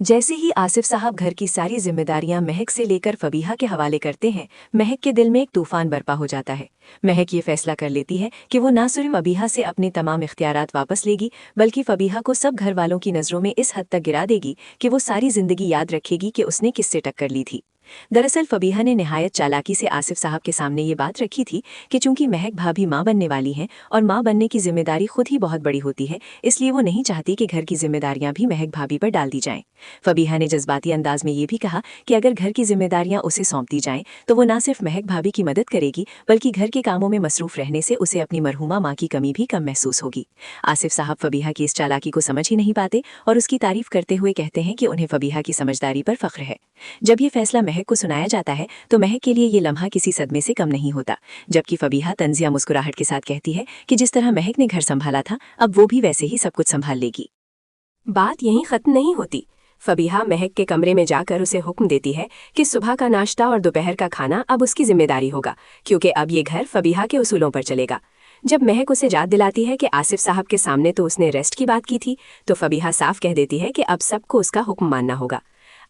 जैसे ही आसिफ साहब घर की सारी जिम्मेदारियां महक से लेकर फबीहा के हवाले करते हैं, महक के दिल में एक तूफान बरपा हो जाता है। महक ये फैसला कर लेती है कि वो न सिर्फ फबीहा से अपने तमाम इख्तियारात वापस लेगी, बल्कि फबीहा को सब घर वालों की नज़रों में इस हद तक गिरा देगी कि वो सारी जिंदगी याद रखेगी कि उसने किससे टक्कर ली थी। दरअसल फबीहा ने निहायत चालाकी से आसिफ साहब के सामने ये बात रखी थी कि चूंकि महक भाभी माँ बनने वाली हैं और माँ बनने की जिम्मेदारी खुद ही बहुत बड़ी होती है, इसलिए वो नहीं चाहती कि घर की जिम्मेदारियां भी महक भाभी पर डाल दी जाएं। फबीहा ने जज्बाती अंदाज में ये भी कहा कि अगर घर की जिम्मेदारियां उसे सौंप दी जाएं तो वो न सिर्फ महक भाभी की मदद करेगी, बल्कि घर के कामों में मसरूफ रहने से उसे अपनी मरहूमा माँ की कमी भी कम महसूस होगी। आसिफ साहब फबीहा की इस चालाकी को समझ ही नहीं पाते और उसकी तारीफ करते हुए कहते हैं कि उन्हें फबीहा की समझदारी पर फख्र है। जब ये फैसला महक को सुनाया जाता है तो महक के लिए ये लम्हा किसी सदमे से कम नहीं होता, जबकि फबीहा तंजिया मुस्कुराहट के साथ कहती है कि जिस तरह महक ने घर संभाला था, अब वो भी वैसे ही सब कुछ संभाल लेगी। बात यहीं खत्म नहीं होती। फबीहा महक के कमरे में जाकर उसे हुक्म देती है कि सुबह का नाश्ता और दोपहर का खाना अब उसकी जिम्मेदारी होगा, क्योंकि अब ये घर फबीहा के उसूलों पर चलेगा। जब महक उसे याद दिलाती है कि आसिफ साहब के सामने तो उसने रेस्ट की बात की थी, तो फबीहा साफ कह देती है कि अब सबको उसका हुक्म मानना होगा।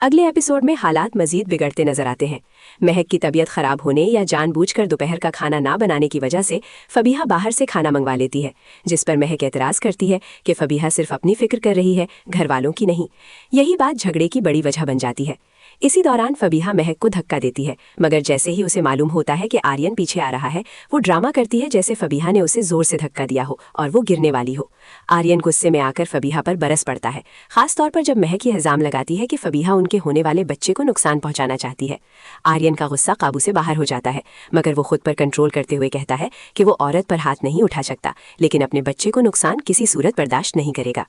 अगले एपिसोड में हालात मजीद बिगड़ते नजर आते हैं। महक की तबीयत खराब होने या जानबूझकर दोपहर का खाना ना बनाने की वजह से फबीहा बाहर से खाना मंगवा लेती है, जिस पर महक एतराज़ करती है कि फबीहा सिर्फ अपनी फिक्र कर रही है, घर वालों की नहीं। यही बात झगड़े की बड़ी वजह बन जाती है। इसी दौरान फबीहा महक को धक्का देती है, मगर जैसे ही उसे मालूम होता है कि आर्यन पीछे आ रहा है, वो ड्रामा करती है जैसे फबीहा ने उसे जोर से धक्का दिया हो और वो गिरने वाली हो। आर्यन गुस्से में आकर फबीहा पर बरस पड़ता है, खास तौर पर जब महक ये इल्जाम लगाती है कि फबीहा उनके होने वाले बच्चे को नुकसान पहुंचाना चाहती है। आर्यन का गुस्सा काबू से बाहर हो जाता है, मगर वो खुद पर कंट्रोल करते हुए कहता है कि वो औरत पर हाथ नहीं उठा सकता, लेकिन अपने बच्चे को नुकसान किसी सूरत बर्दाश्त नहीं करेगा।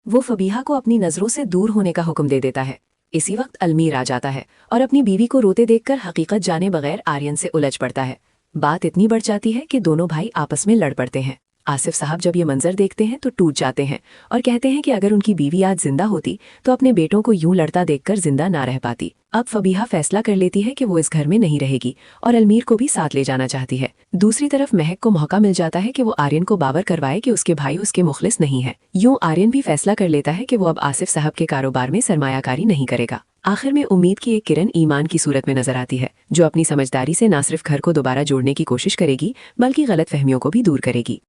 वो फबीहा को अपनी नज़रों से दूर होने का हुक्म दे देता है। इसी वक्त अलमीर आ जाता है और अपनी बीवी को रोते देखकर हकीकत जाने बगैर आर्यन से उलझ पड़ता है। बात इतनी बढ़ जाती है कि दोनों भाई आपस में लड़ पड़ते हैं। आसिफ साहब जब ये मंजर देखते हैं तो टूट जाते हैं और कहते हैं कि अगर उनकी बीवी आज जिंदा होती तो अपने बेटों को यूं लड़ता देखकर जिंदा ना रह पाती। अब फबीहा फैसला कर लेती है कि वो इस घर में नहीं रहेगी और अलमीर को भी साथ ले जाना चाहती है। दूसरी तरफ महक को मौका मिल जाता है कि वो आर्यन को बावर करवाए कि उसके भाई उसके मुखलिस नहीं है। यूं आर्यन भी फैसला कर लेता है कि वो अब आसिफ साहब के कारोबार में सरमायाकारी नहीं करेगा। आखिर में उम्मीद की एक किरण ईमान की सूरत में नजर आती है, जो अपनी समझदारी से न सिर्फ घर को दोबारा जोड़ने की कोशिश करेगी, बल्कि गलतफहमियों को भी दूर करेगी।